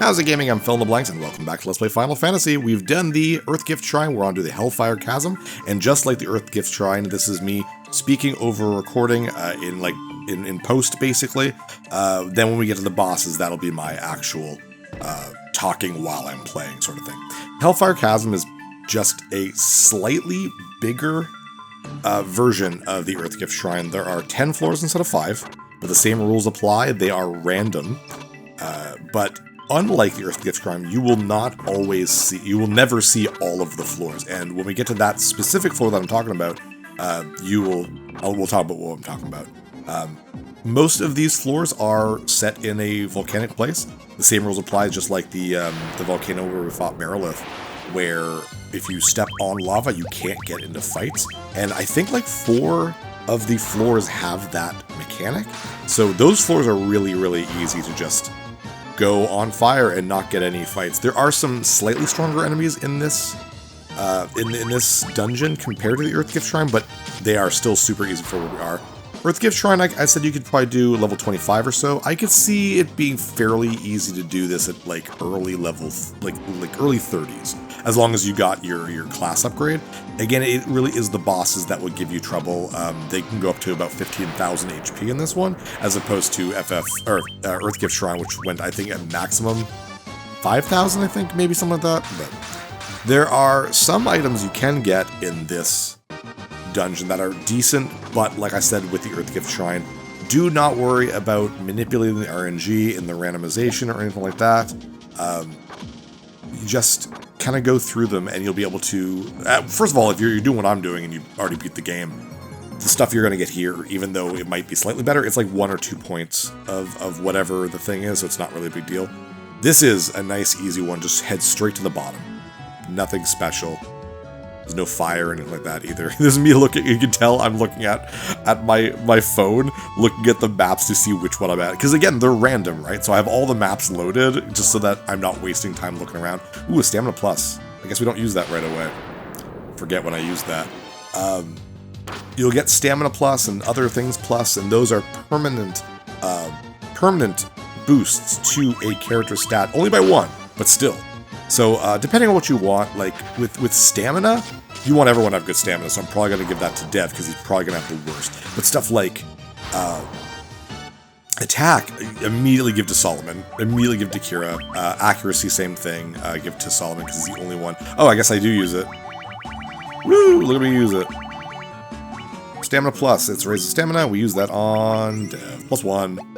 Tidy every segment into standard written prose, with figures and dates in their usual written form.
How's it gaming? I'm Phil in the Blanks, and welcome back to Let's Play Final Fantasy. We've done the Earth Gift Shrine, we're on to the Hellfire Chasm, and just like the Earth Gift Shrine, this is me speaking over recording in post, basically. Then when we get to the bosses, that'll be my actual talking while I'm playing sort of thing. Hellfire Chasm is just a slightly bigger version of the Earth Gift Shrine. There are 10 floors instead of 5, but the same rules apply. They are random, but unlike the Earth Gift Shrine, you will never see all of the floors. And when we get to that specific floor that I'm talking about, we'll talk about what I'm talking about. Most of these floors are set in a volcanic place. The same rules apply, just like the volcano where we fought Merilith, where if you step on lava, you can't get into fights. And I think like 4 of the floors have that mechanic. So those floors are really, really easy to just go on fire and not get any fights. There are some slightly stronger enemies in this in this dungeon compared to the Earth Gift Shrine, but they are still super easy for where we are. Earth Gift Shrine, I said you could probably do level 25 or so. I could see it being fairly easy to do this at like early levels, like early 30s, as long as you got your class upgrade. Again, it really is the bosses that would give you trouble. They can go up to about 15,000 HP in this one, as opposed to Earth Gift Shrine, which went, I think, at maximum 5,000, I think, maybe something like that. But there are some items you can get in this dungeon that are decent, but like I said with the Earth Gift Shrine, do not worry about manipulating the RNG in the randomization or anything like that. You just kind of go through them and you'll be able to, first of all, if you're doing what I'm doing and you already beat the game, the stuff you're going to get here, even though it might be slightly better, it's like 1 or 2 points of whatever the thing is, so it's not really a big deal. This is a nice easy one, just head straight to the bottom. Nothing special. There's no fire or anything like that either. This is me looking, you can tell I'm looking at my phone, looking at the maps to see which one I'm at. Because again, they're random, right? So I have all the maps loaded, just so that I'm not wasting time looking around. Ooh, a stamina plus. I guess we don't use that right away. Forget when I used that. You'll get stamina plus and other things plus, and those are permanent boosts to a character stat. Only by 1, but still. So, depending on what you want, like, with stamina, you want everyone to have good stamina, so I'm probably going to give that to Dev, because he's probably going to have the worst. But stuff like, attack, immediately give to Solomon, immediately give to Kira. Accuracy, same thing, give to Solomon, because he's the only one. Oh, I guess I do use it. Woo, look at me use it. Stamina plus, it's raised stamina, we use that on Dev, +1.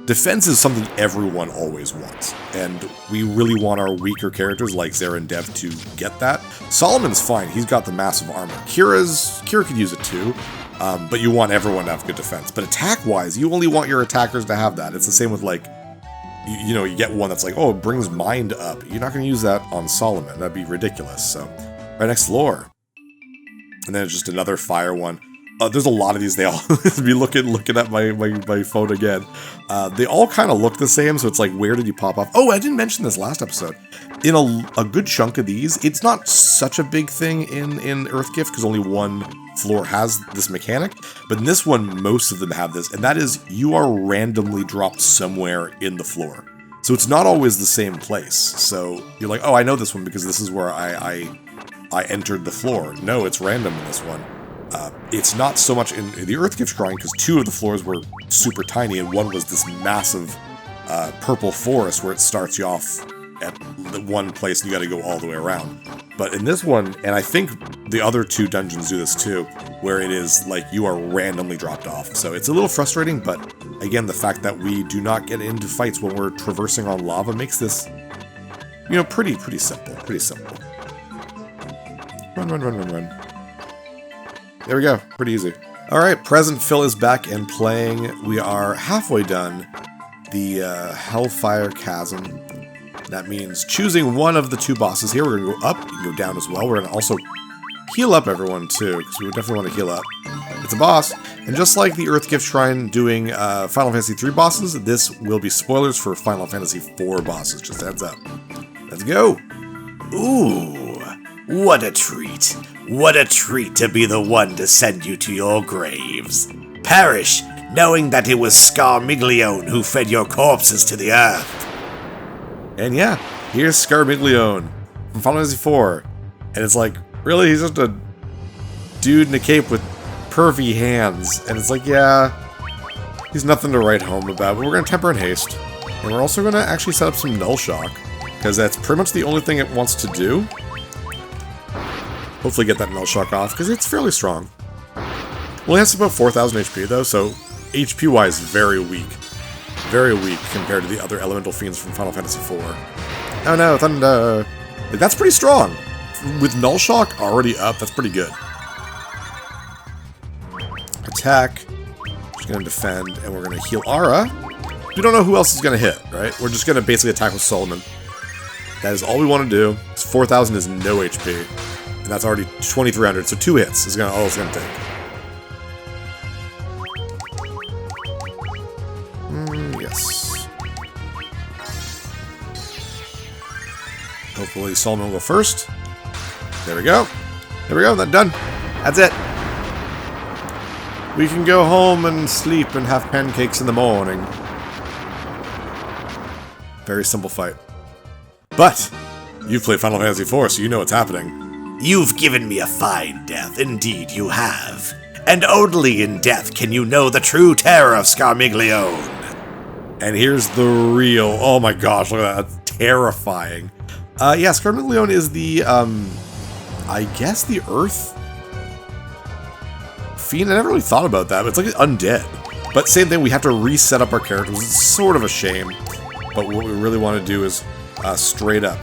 Defense is something everyone always wants, and we really want our weaker characters like Zera and Dev to get that. Solomon's fine, he's got the massive armor. Kira could use it too, but you want everyone to have good defense. But attack-wise, you only want your attackers to have that. It's the same with, like, you get one that's like, oh, it brings mind up. You're not going to use that on Solomon. That'd be ridiculous. So, right next floor. And then just another fire one. There's a lot of these. They all be looking at my phone again. They all kind of look the same, so it's like, where did you pop off? Oh, I didn't mention this last episode. In a good chunk of these, it's not such a big thing in Earth Gift, because only 1 floor has this mechanic, but in this one, most of them have this, and that is, you are randomly dropped somewhere in the floor. So it's not always the same place. So you're like, oh, I know this one because this is where I entered the floor. No, it's random in this one. It's not so much in the Earth Gift Shrine, because 2 of the floors were super tiny, and 1 was this massive purple forest where it starts you off at the one place and you gotta go all the way around. But in this one, and I think the other 2 dungeons do this too, where it is like you are randomly dropped off. So it's a little frustrating, but again, the fact that we do not get into fights when we're traversing on lava makes this, pretty simple. Pretty simple. Run. There we go, pretty easy. Alright, Present Phil is back and playing. We are halfway done the Hellfire Chasm. That means choosing one of the 2 bosses here. We're going to go up, you can go down as well. We're going to also heal up everyone too, because we definitely want to heal up. It's a boss, and just like the Earth Gift Shrine doing Final Fantasy 3 bosses, this will be spoilers for Final Fantasy 4 bosses, just heads up. Let's go! Ooh, what a treat. What a treat to be the one to send you to your graves. Perish, knowing that it was Scarmiglione who fed your corpses to the earth. And yeah, here's Scarmiglione from Final Fantasy IV. And it's like, really? He's just a dude in a cape with pervy hands. And it's like, yeah, he's nothing to write home about. But we're going to temper and haste. And we're also going to actually set up some null shock. Because that's pretty much the only thing it wants to do. Hopefully get that null shock off, because it's fairly strong. Well, it has about 4,000 HP, though, so HP-wise, very weak. Very weak compared to the other elemental fiends from Final Fantasy IV. Oh no, Thunder! Like, that's pretty strong. With null shock already up, that's pretty good. Attack. She's going to defend, and we're going to heal Ara. We don't know who else is going to hit, right? We're just going to basically attack with Solomon. That is all we want to do. 4,000 is no HP. And that's already 2,300, so 2 hits is all it's going to take. Yes. Hopefully Solomon will go first. There we go. There we go, that's done. That's it. We can go home and sleep and have pancakes in the morning. Very simple fight. But, you've played Final Fantasy IV, so you know what's happening. You've given me a fine death, indeed you have. And only in death can you know the true terror of Scarmiglione. And here's the real... Oh my gosh, look at that. That's terrifying. Yeah, Scarmiglione is the, I guess the Earth Fiend. I never really thought about that, but it's like undead. But same thing, we have to reset up our characters. It's sort of a shame. But what we really want to do is straight up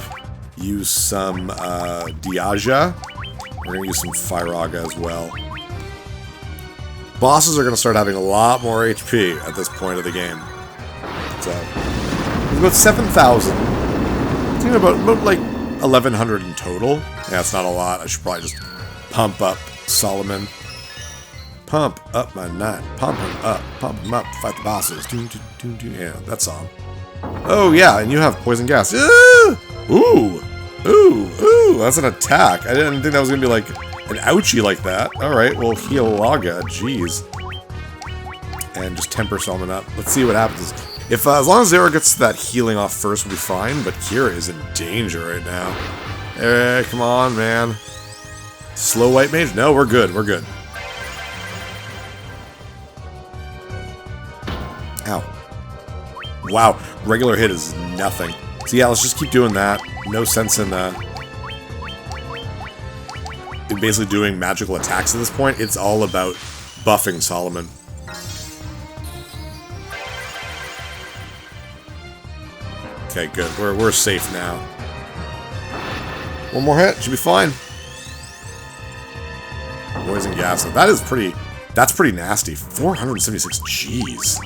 use some Diaja. We're going to use some Firaga as well. Bosses are going to start having a lot more HP at this point of the game. So, it's about 7,000. It's about like 1,100 in total. Yeah, it's not a lot. I should probably just pump up Solomon. Pump up my knight. Pump him up. Pump him up. Fight the bosses. Yeah, that song. Oh, yeah, and you have poison gas. Ooh! Ooh! Ooh! That's an attack. I didn't think that was going to be like an ouchie like that. Alright, well, Healaga. Jeez. And just temper Solomon up. Let's see what happens. If as long as Zera gets that healing off first, we'll be fine, but Kira is in danger right now. Hey, come on, man. Slow White Mage? No, we're good. We're good. Ow. Wow, regular hit is nothing. So yeah, let's just keep doing that. No sense in basically doing magical attacks at this point. It's all about buffing Solomon. Okay, good. We're safe now. One more hit, should be fine. Poison gas. That's pretty nasty. 476. Jeez.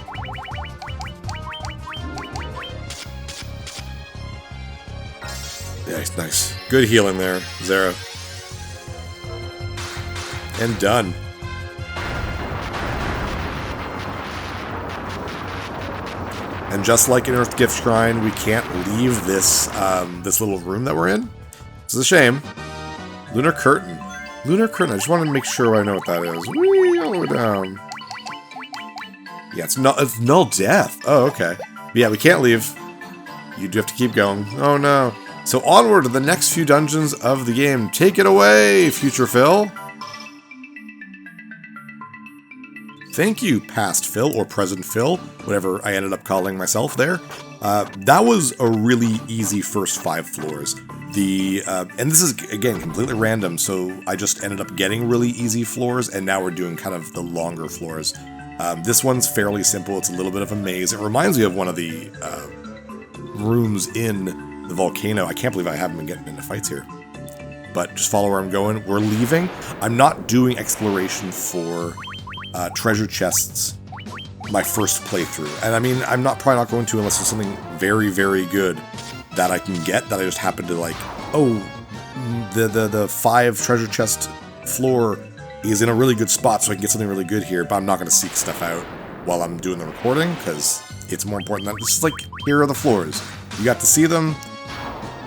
Yeah, nice. Good healing there, Zera. And done. And just like in Earth Gift Shrine, we can't leave this this little room that we're in. This is a shame. Lunar Curtain. Lunar Curtain. I just want to make sure I know what that is. Whee, all the way down. Yeah, it's null death. Oh, okay. But yeah, we can't leave. You do have to keep going. Oh no. So onward to the next few dungeons of the game. Take it away, Future Phil. Thank you, Past Phil, or Present Phil, whatever I ended up calling myself there. That was a really easy first 5 floors. And this is, again, completely random, so I just ended up getting really easy floors, and now we're doing kind of the longer floors. This one's fairly simple. It's a little bit of a maze. It reminds me of one of the rooms in the volcano. I can't believe I haven't been getting into fights here. But just follow where I'm going. We're leaving. I'm not doing exploration for treasure chests my first playthrough. And I mean, I'm probably not going to unless there's something very, very good that I can get that I just happen to like, oh, the 5 treasure chest floor is in a really good spot so I can get something really good here, but I'm not going to seek stuff out while I'm doing the recording because it's more important that this is like, here are the floors. You got to see them,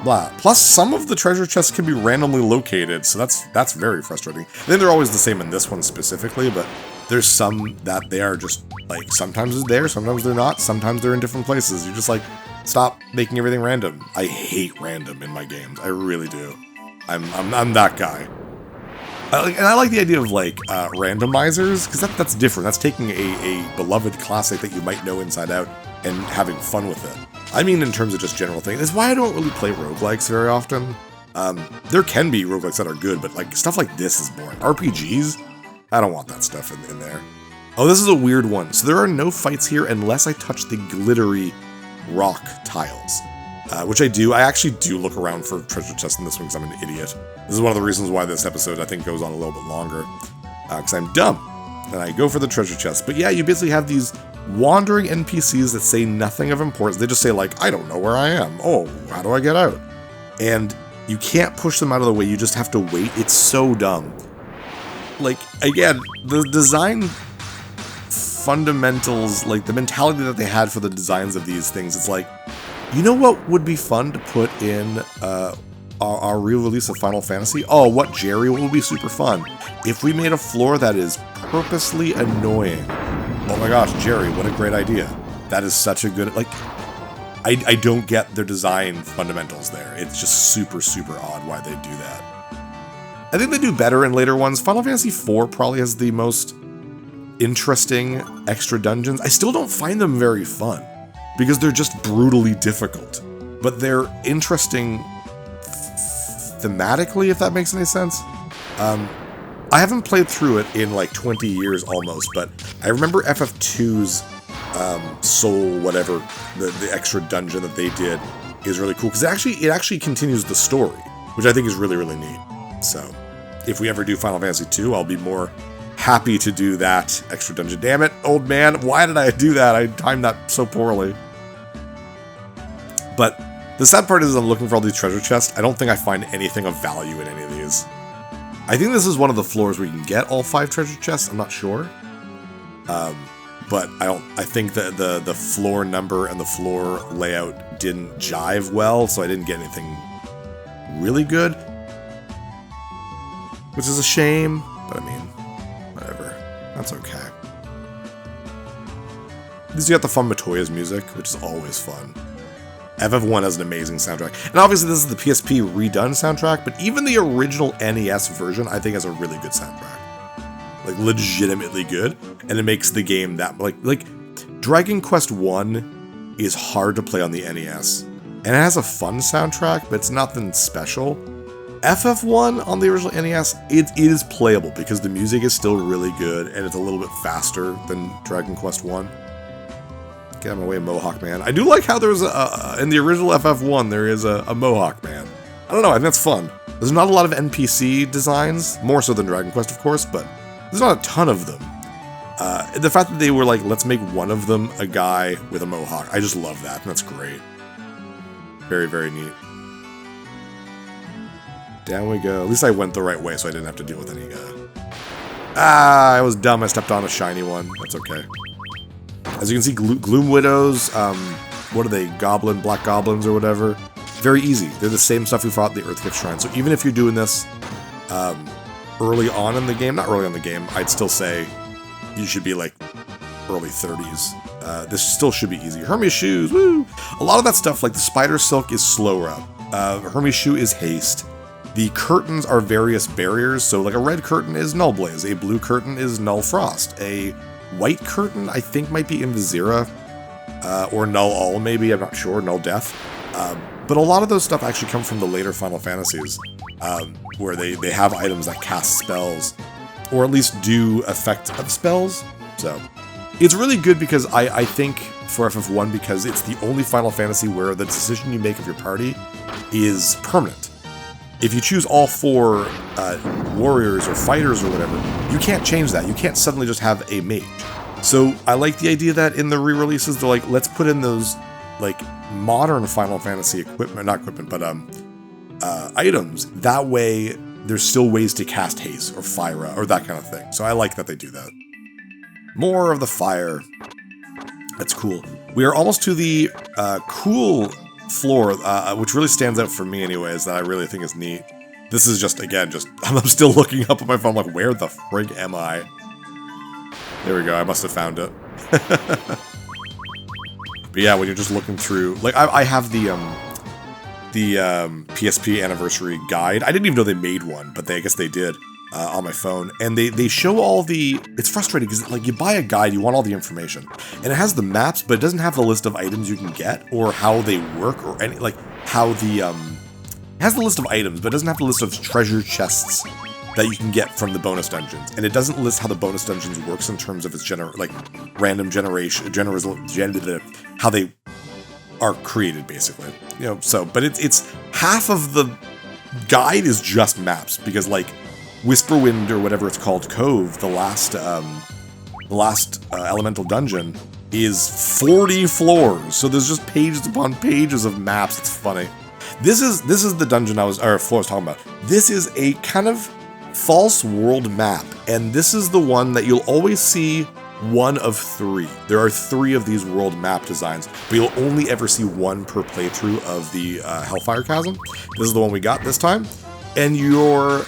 blah. Plus, some of the treasure chests can be randomly located, so that's very frustrating. I think they're always the same in this one specifically, but there's some that they are just, like, sometimes they're there, sometimes they're not, sometimes they're in different places. You're just like, Stop making everything random. I hate random in my games. I really do. I'm that guy. And I like the idea of, like, randomizers, because that's different. That's taking a beloved classic that you might know inside out and having fun with it. I mean, in terms of just general things. That's why I don't really play roguelikes very often. There can be roguelikes that are good, but, like, stuff like this is boring. RPGs? I don't want that stuff in there. Oh, this is a weird one. So there are no fights here unless I touch the glittery rock tiles. Which I do. I actually do look around for treasure chests in this one because I'm an idiot. This is one of the reasons why this episode, I think, goes on a little bit longer. Because I'm dumb. And I go for the treasure chest. But yeah, you basically have these wandering NPCs that say nothing of importance. They just say, like, I don't know where I am. Oh, how do I get out? And you can't push them out of the way. You just have to wait. It's so dumb. Like, again, the design fundamentals, like the mentality that they had for the designs of these things, it's like, you know what would be fun to put in our re-release of Final Fantasy? Oh, what, Jerry? What would be super fun? If we made a floor that is purposely annoying. Oh my gosh, Jerry, what a great idea. That is such a good, like, I don't get their design fundamentals there. It's just super, super odd why they do that. I think they do better in later ones. Final Fantasy IV probably has the most interesting extra dungeons. I still don't find them very fun, because they're just brutally difficult. But they're interesting thematically, if that makes any sense. I haven't played through it in like 20 years almost, but I remember FF2's Soul, whatever, the extra dungeon that they did is really cool, because it actually continues the story, which I think is really, really neat. So, if we ever do Final Fantasy II, I'll be more happy to do that extra dungeon. Damn it, old man, why did I do that? I timed that so poorly. But the sad part is I'm looking for all these treasure chests. I don't think I find anything of value in any of these. I think this is one of the floors where you can get all 5 treasure chests. I'm not sure. But I think that the floor number and the floor layout didn't jive well, so I didn't get anything really good. Which is a shame, but I mean, whatever. That's okay. At least you got the fun Matoya's music, which is always fun. FF1 has an amazing soundtrack. And obviously this is the PSP redone soundtrack, but even the original NES version, I think, has a really good soundtrack. Like, legitimately good. And it makes the game that, like Dragon Quest 1 is hard to play on the NES. And it has a fun soundtrack, but it's nothing special. FF1 on the original NES, it is playable because the music is still really good and it's a little bit faster than Dragon Quest 1. Get out of my way, Mohawk Man. I do like how there's in the original FF1, there is a Mohawk Man. I don't know, I think that's fun. There's not a lot of NPC designs, more so than Dragon Quest, of course, but there's not a ton of them. The fact that they were like, let's make one of them a guy with a Mohawk, I just love that, and that's great. Very, very neat. Down we go. At least I went the right way, so I didn't have to deal with any, I was dumb, I stepped on a shiny one. That's okay. As you can see, Gloom Widows, what are they, Black Goblins or whatever, very easy. They're the same stuff we fought at the Earthgift Shrine. So even if you're doing this early on in the game, not early on in the game, I'd still say you should be like early 30s. This still should be easy. Hermes Shoes, woo! A lot of that stuff, like the Spider Silk is slow up. Hermes Shoe is haste. The curtains are various barriers, so like a red curtain is Null Blaze, a blue curtain is Null Frost, a white curtain I think might be Invisira, or Null All maybe, I'm not sure, Null Death. But a lot of those stuff actually come from the later Final Fantasies, where they have items that cast spells, or at least do effect of spells. So it's really good because I think for FF1, because it's the only Final Fantasy where the decision you make of your party is permanent. If you choose all 4 warriors or fighters or whatever, you can't change that. You can't suddenly just have a mage. So I like the idea that in the re-releases, they're like, let's put in those like modern Final Fantasy equipment, not equipment, but items. That way, there's still ways to cast haste or Fyra or that kind of thing. So I like that they do that. More of the fire. That's cool. We are almost to the cool floor, which really stands out for me anyways, that I really think is neat. This is just, again, I'm still looking up at my phone, like, where the frig am I? There we go, I must have found it. But yeah, when you're just looking through, like I have the PSP anniversary guide. I didn't even know they made one, but I guess they did on my phone. And they show all the. It's frustrating because like you buy a guide, you want all the information, and it has the maps, but it doesn't have the list of items you can get or how they work or any like how the It has the list of items, but it doesn't have the list of treasure chests that you can get from the bonus dungeons, and it doesn't list how the bonus dungeons works in terms of its random generation, how they are created, basically. You know, so but it's half of the guide is just maps because like Whisperwind or whatever it's called, Cove, the last elemental dungeon is 40 floors, so there's just pages upon pages of maps. It's funny. This is the dungeon floor I was talking about. This is a kind of false world map, and this is the one that you'll always see one of 3. There are 3 of these world map designs, but you'll only ever see one per playthrough of the Hellfire Chasm. This is the one we got this time, and your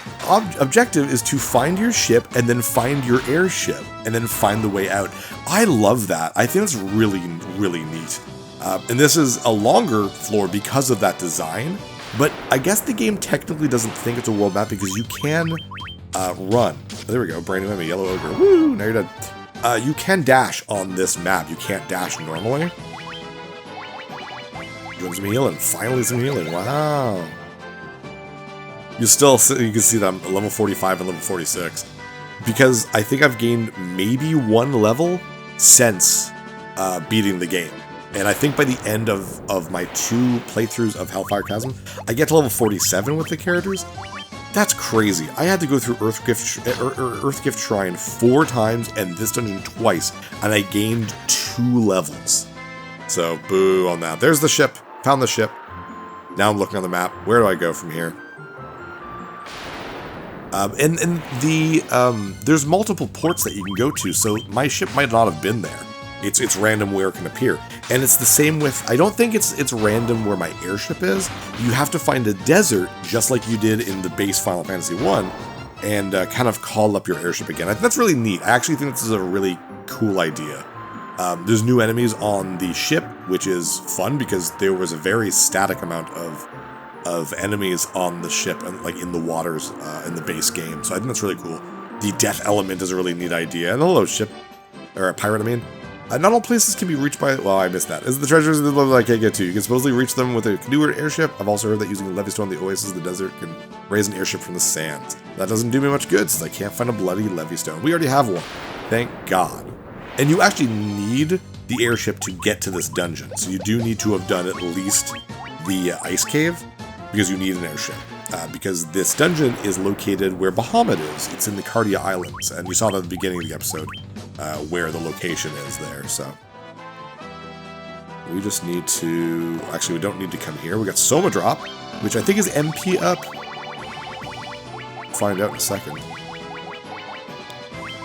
objective is to find your ship and then find your airship and then find the way out. I love that. I think it's really, really neat. And this is a longer floor because of that design, but I guess the game technically doesn't think it's a world map because you can run. There we go, brand new enemy, yellow ogre. Woo, now you're dead. You can dash on this map. You can't dash normally. Doing some healing. Finally some healing. Wow. You can see that I'm level 45 and level 46. Because I think I've gained maybe 1 level since beating the game. And I think by the end of my 2 playthroughs of Hellfire Chasm, I get to level 47 with the characters. That's crazy. I had to go through Earthgift Shrine 4 times and this dungeon twice, and I gained 2 levels. So, boo on that. There's the ship. Found the ship. Now I'm looking on the map. Where do I go from here? There's multiple ports that you can go to, so my ship might not have been there. It's random where it can appear. And it's the same with, I don't think it's random where my airship is. You have to find a desert, just like you did in the base Final Fantasy 1, and kind of call up your airship again. I think that's really neat. I actually think this is a really cool idea. There's new enemies on the ship, which is fun because there was a very static amount of enemies on the ship and like in the waters in the base game. So I think that's really cool. The death element is a really neat idea. And hello, ship, or a pirate, I mean. Not all places can be reached by... Well, I missed that. Is the treasures in the level I can't get to. You can supposedly reach them with a canoe or airship. I've also heard that using a levystone, the oasis of the desert can raise an airship from the sands. That doesn't do me much good since I can't find a bloody levystone. We already have one. Thank God. And you actually need the airship to get to this dungeon. So you do need to have done at least the ice cave because you need an airship. Because this dungeon is located where Bahamut is. It's in the Cardia Islands. And we saw that at the beginning of the episode. Where the location is there, so we just need to... Actually, we don't need to come here. We got Soma Drop, which I think is MP up. Find out in a second.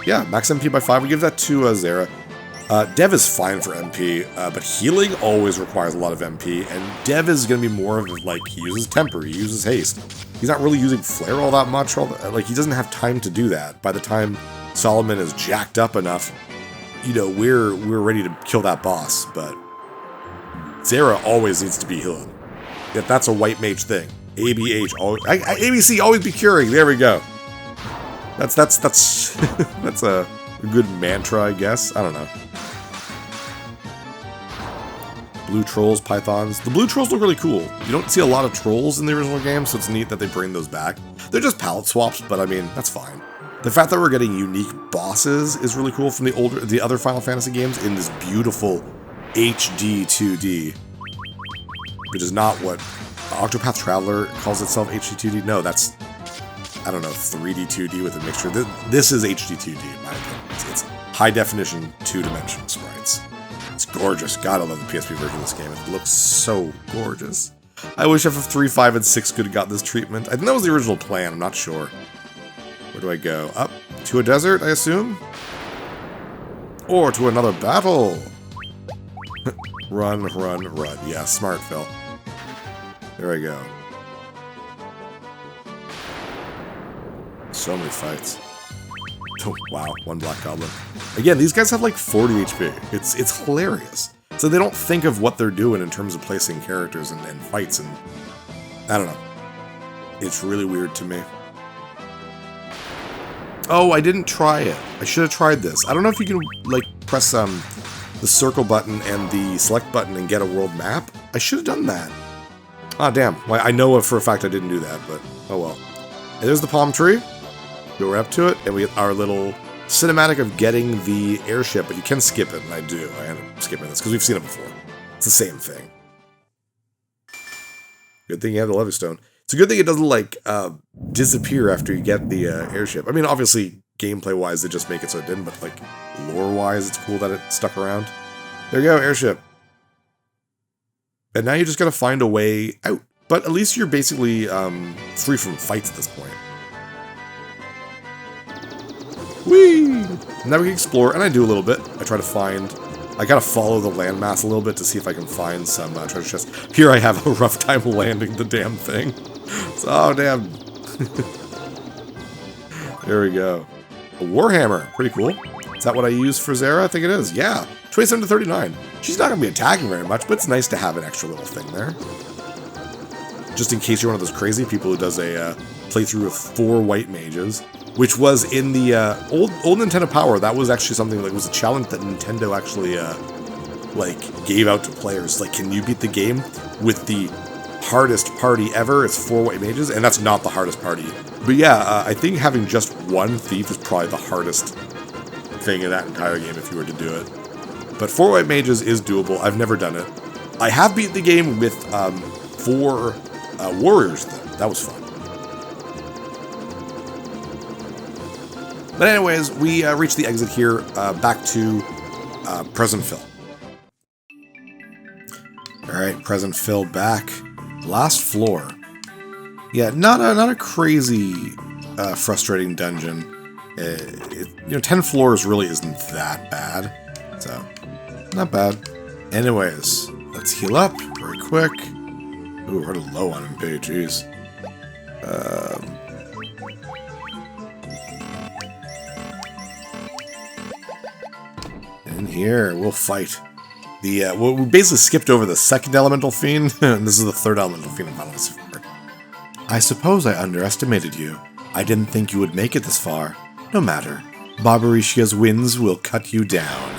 Yeah, max MP by 5. We give that to Zera. Dev is fine for MP, but healing always requires a lot of MP, and Dev is going to be more of like, he uses Temper, he uses Haste. He's not really using Flare all that much, like he doesn't have time to do that. By the time Solomon is jacked up enough, you know, we're ready to kill that boss, but Zera always needs to be healing. Yet that's a white mage thing. ABH, ABC, always be curing, there we go. That's that's a good mantra, I guess. I don't know. Blue trolls, pythons. The blue trolls look really cool. You don't see a lot of trolls in the original game, so it's neat that they bring those back. They're just palette swaps, but I mean, that's fine. The fact that we're getting unique bosses is really cool from the other Final Fantasy games in this beautiful HD 2D, which is not what Octopath Traveler calls itself HD 2D. No, that's, I don't know, 3D 2D with a mixture. This is HD 2D in my opinion. It's high definition 2-dimensional sprites. It's gorgeous. God, I love the PSP version of this game. It looks so gorgeous. I wish FF3, 5, and 6 could have got this treatment. I think that was the original plan. I'm not sure. Where do I go? Up to a desert, I assume? Or to another battle? Run, run, run. Yeah, smart, Phil. There I go. So many fights. Oh, wow, one Black Goblin. Again, these guys have like 40 HP. It's hilarious. So they don't think of what they're doing in terms of placing characters and fights, and I don't know. It's really weird to me. Oh, I didn't try it. I should have tried this. I don't know if you can, like, press the circle button and the select button and get a world map. I should have done that. Ah, damn. Well, I know for a fact I didn't do that, but oh well. And there's the palm tree. Go right up to it, and we get our little cinematic of getting the airship, but you can skip it, and I do. I end up skipping this, because we've seen it before. It's the same thing. Good thing you have the Levy Stone. It's a good thing it doesn't, like, disappear after you get the airship. I mean, obviously, gameplay-wise, they just make it so it didn't, but, like, lore-wise, it's cool that it stuck around. There you go, airship. And now you just gotta find a way out. But at least you're basically free from fights at this point. Whee! Now we can explore, and I do a little bit. I try to find... I gotta follow the landmass a little bit to see if I can find some treasure chests. Here I have a rough time landing the damn thing. So, oh, damn. There we go. A Warhammer. Pretty cool. Is that what I use for Zara? I think it is. Yeah. 27 to 39. She's not going to be attacking very much, but it's nice to have an extra little thing there. Just in case you're one of those crazy people who does a playthrough of 4 white mages, which was in the old Nintendo Power. That was actually something that was a challenge that Nintendo actually like gave out to players. Like, can you beat the game with the hardest party ever? It's 4 white mages, and that's not the hardest party. But yeah, I think having just one thief is probably the hardest thing in that entire game if you were to do it. But 4 white mages is doable. I've never done it. I have beat the game with 4 warriors, though. That was fun. But anyways, we reached the exit here, back to Present Phil. Alright, Present Phil back. Last floor. Yeah, not a crazy, frustrating dungeon. 10 floors really isn't that bad. So, not bad. Anyways, let's heal up very quick. Ooh, we're low on MP, jeez. In here, we'll fight. Well, we basically skipped over the second elemental fiend, and this is the third elemental fiend in Final Fantasy IV. I suppose I underestimated you. I didn't think you would make it this far. No matter. Barbarishia's winds will cut you down.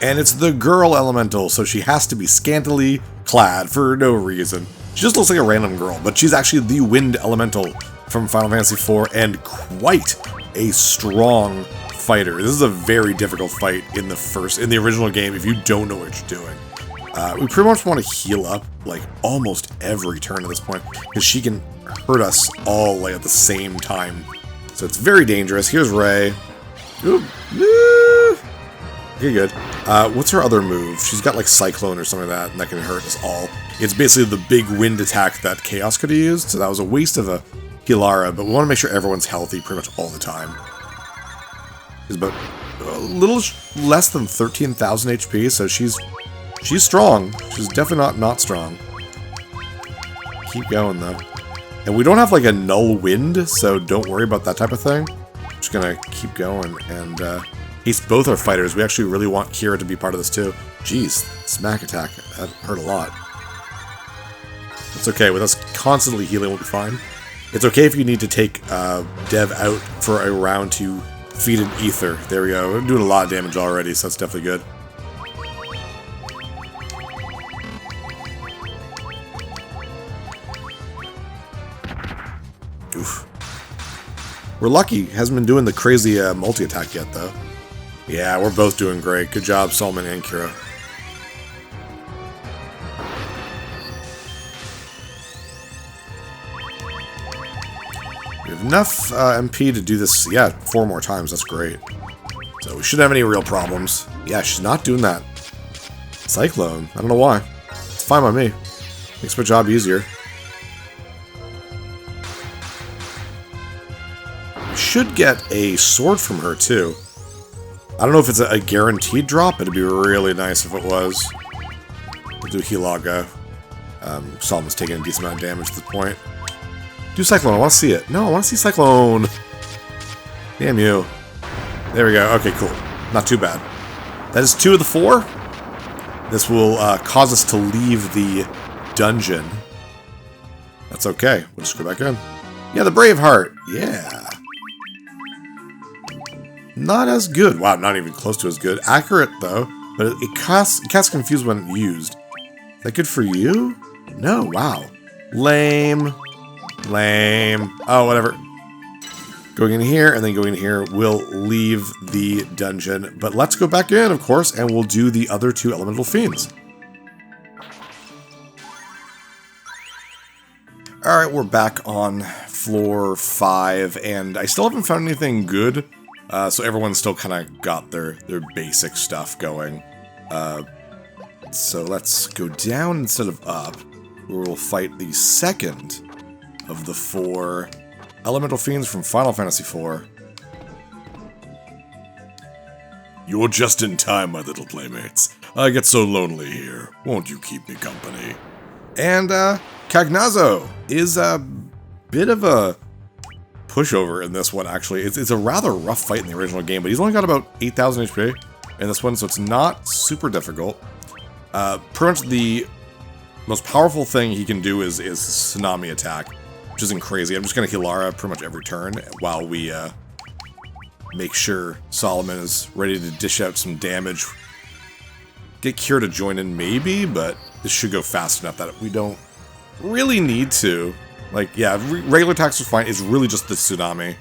And it's the girl elemental, so she has to be scantily clad for no reason. She just looks like a random girl, but she's actually the wind elemental from Final Fantasy IV, and quite a strong fighter. This is a very difficult fight in the original game if you don't know what you're doing. We pretty much want to heal up like almost every turn at this point, because she can hurt us all like at the same time. So it's very dangerous. Here's Ray. Ooh. Okay, good. What's her other move? She's got like Cyclone or something like that, and that can hurt us all. It's basically the big wind attack that Chaos could have used, so that was a waste of a Hilara, but we want to make sure everyone's healthy pretty much all the time. She's about a little less than 13,000 HP, so she's strong. She's definitely not strong. Keep going, though. And we don't have, like, a null wind, so don't worry about that type of thing. I'm just gonna keep going, and, he's both our fighters. We actually really want Kira to be part of this, too. Jeez, smack attack. That hurt a lot. It's okay. With us constantly healing, we'll be fine. It's okay if you need to take, Dev out for a round to feed an ether. There we go. We're doing a lot of damage already, so that's definitely good. Oof. We're lucky. Hasn't been doing the crazy multi-attack yet, though. Yeah, we're both doing great. Good job, Solomon and Kira. We have enough MP to do this, yeah, 4 more times. That's great. So we shouldn't have any real problems. Yeah, she's not doing that. Cyclone. I don't know why. It's fine by me. Makes my job easier. We should get a sword from her, too. I don't know if it's a guaranteed drop. It'd be really nice if it was. We'll do Hilaga. Solomon's taking a decent amount of damage at this point. Do Cyclone. I want to see it. No, I want to see Cyclone. Damn you. There we go. Okay, cool. Not too bad. That is 2 of the 4. This will cause us to leave the dungeon. That's okay. We'll just go back in. Yeah, the Brave Heart. Yeah. Not as good. Wow, not even close to as good. Accurate, though. But it casts confused when used. Is that good for you? No, wow. Lame. Lame. Oh, whatever. Going in here and then going in here will leave the dungeon. But let's go back in, of course, and we'll do the other 2 elemental fiends. Alright, we're back on floor 5, and I still haven't found anything good. So everyone's still kind of got their basic stuff going. So let's go down instead of up, where we'll fight the second of the 4 elemental fiends from Final Fantasy IV. You're just in time, my little playmates. I get so lonely here. Won't you keep me company? And, Cagnazzo is a bit of a pushover in this one, actually. It's a rather rough fight in the original game, but he's only got about 8,000 HP in this one, so it's not super difficult. Pretty much the most powerful thing he can do is Tsunami attack, which isn't crazy. I'm just going to heal Lara pretty much every turn while we make sure Solomon is ready to dish out some damage. Get Kira to join in maybe, but this should go fast enough that we don't really need to. Like, yeah, regular attacks are fine. It's really just the Tsunami.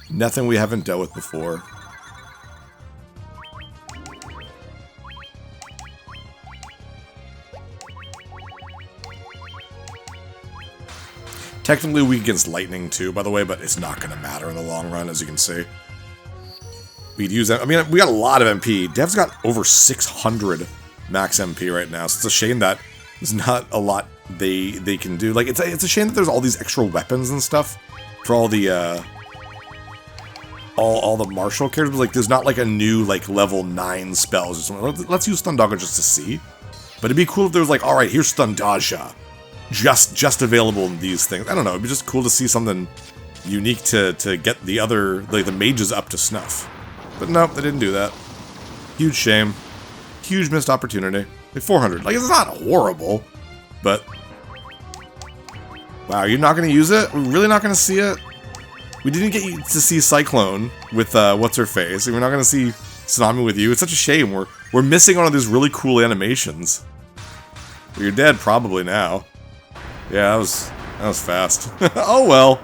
Nothing we haven't dealt with before. Technically weak against lightning too, by the way, but it's not going to matter in the long run, as you can see. We'd use that. I mean, we got a lot of MP. Dev's got over 600 max MP right now, so it's a shame that there's not a lot they can do. Like, it's a shame that there's all these extra weapons and stuff for all the all the martial characters. Like, there's not like a new like level 9 spells or something. Let's use Thundaga just to see. But it'd be cool if there was like, all right, here's Thundaga. Just available in these things. I don't know, it'd be just cool to see something unique to get the other, like, the mages up to snuff. But no, they didn't do that. Huge shame. Huge missed opportunity. Like 400. Like, it's not horrible, but... Wow, you're not going to use it? We're really not going to see it? We didn't get you to see Cyclone with, what's-her-face, and we're not going to see Tsunami with you. It's such a shame. We're missing one of these really cool animations. Well, you're dead probably now. Yeah, that was fast. Oh well.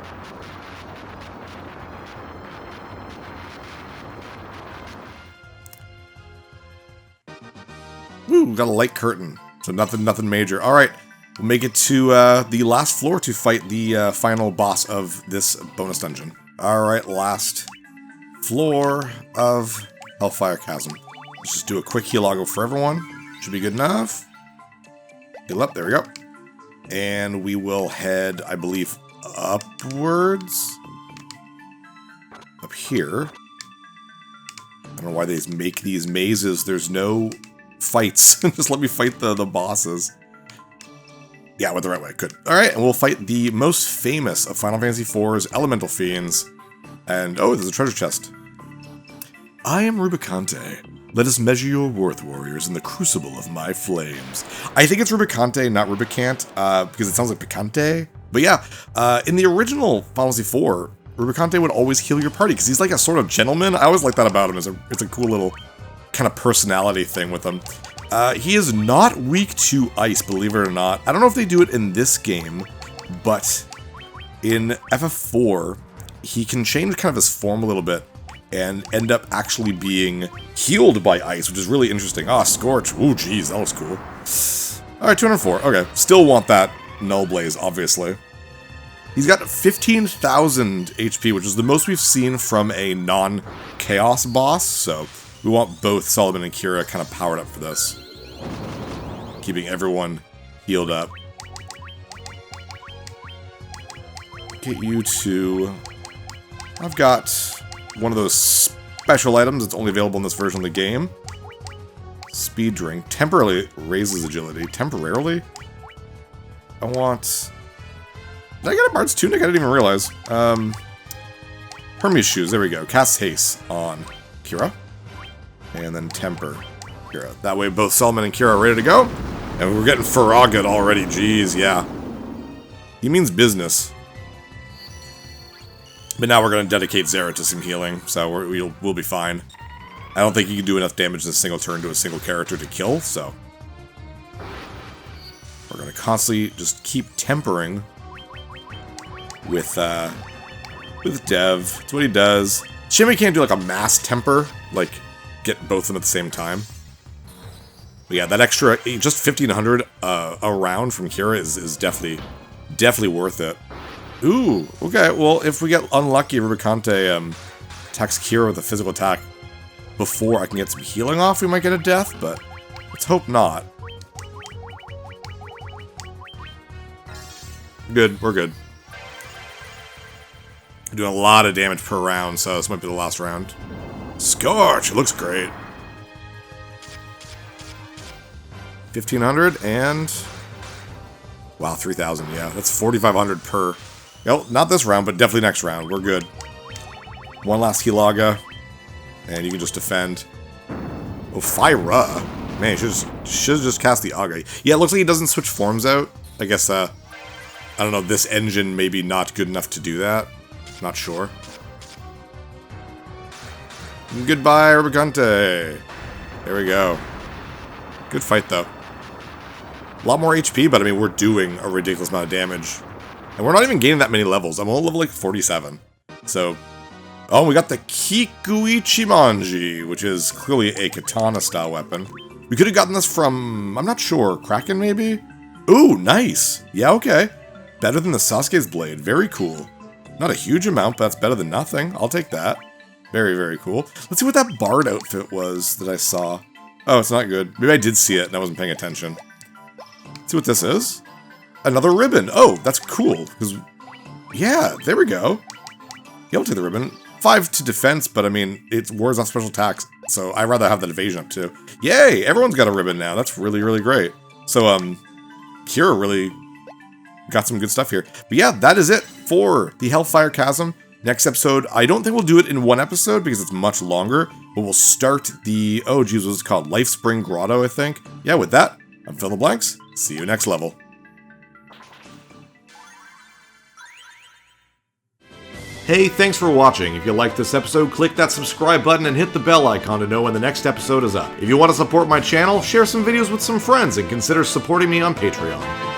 Ooh, got a light curtain, so nothing major. All right, we'll make it to the last floor to fight the final boss of this bonus dungeon. All right, last floor of Hellfire Chasm. Let's just do a quick heal loggo for everyone. Should be good enough. Heal up. There we go. And we will head, I believe, upwards. Up here. I don't know why they make these mazes. There's no fights. Just let me fight the bosses. Yeah, I went the right way. Good. Alright, and we'll fight the most famous of Final Fantasy IV's Elemental Fiends. And, oh, there's a treasure chest. I am Rubicante. Let us measure your worth, warriors, in the crucible of my flames. I think it's Rubicante, not Rubicant, because it sounds like Picante. But yeah, in the original Final Fantasy IV, Rubicante would always heal your party, because he's like a sort of gentleman. I always like that about him. It's a cool little kind of personality thing with him. He is not weak to ice, believe it or not. I don't know if they do it in this game, but in FF4, he can change kind of his form a little bit and end up actually being healed by ice, which is really interesting. Ah, Scorch. Ooh, geez, that was cool. Alright, 204. Okay, still want that Null Blaze, obviously. He's got 15,000 HP, which is the most we've seen from a non-Chaos boss, so we want both Solomon and Kira kind of powered up for this. Keeping everyone healed up. Get you to... I've got one of those special items that's only available in this version of the game. Speed Drink. Temporarily raises agility. Temporarily? I want... Did I get a Bard's Tunic? I didn't even realize. Hermes Shoes. There we go. Cast Haste on Kira. And then Temper Kira. That way both Solomon and Kira are ready to go. And we're getting Farragut already. Jeez, yeah. He means business. But now we're going to dedicate Zera to some healing, so we'll be fine. I don't think he can do enough damage in a single turn to a single character to kill, so... We're going to constantly just keep tempering with Dev. That's what he does. Shimmy can't do like a mass temper, like get both of them at the same time. But yeah, that extra, just 1,500 a round from Kira is definitely worth it. Ooh, okay, well, if we get unlucky, Rubicante attacks Kira with a physical attack before I can get some healing off, we might get a death, but let's hope not. Good, we're good. We're doing a lot of damage per round, so this might be the last round. Scorch! It looks great. 1,500 and... Wow, 3,000, yeah. That's 4,500 per... Well, not this round, but definitely next round. We're good. One last Hilaga, and you can just defend. Oh, Fyra! Man, should just cast the Aga. Yeah, it looks like he doesn't switch forms out. I guess, I don't know, this engine maybe not good enough to do that. Not sure. Goodbye, Rubicante. There we go. Good fight, though. A lot more HP, but I mean, we're doing a ridiculous amount of damage. And we're not even gaining that many levels. I'm only level like 47. So, oh, we got the Kikuichimanji, which is clearly a katana-style weapon. We could have gotten this from, I'm not sure, Kraken maybe? Ooh, nice. Yeah, okay. Better than the Sasuke's blade. Very cool. Not a huge amount, but that's better than nothing. I'll take that. Very, very cool. Let's see what that Bard outfit was that I saw. Oh, it's not good. Maybe I did see it and I wasn't paying attention. Let's see what this is. Another ribbon. Oh, that's cool. Because, yeah, there we go. Yeah, I'll take the ribbon. 5 to defense, but I mean, it's wars on special attacks, so I'd rather have that evasion up too. Yay! Everyone's got a ribbon now. That's really, really great. So, Kira really got some good stuff here. But yeah, that is it for the Hellfire Chasm. Next episode, I don't think we'll do it in one episode because it's much longer, but we'll start the, oh geez, what's it called? Life Spring Grotto, I think. Yeah, with that, I'm Fill the Blanks. See you next level. Hey, thanks for watching. If you liked this episode, click that subscribe button and hit the bell icon to know when the next episode is up. If you want to support my channel, share some videos with some friends and consider supporting me on Patreon.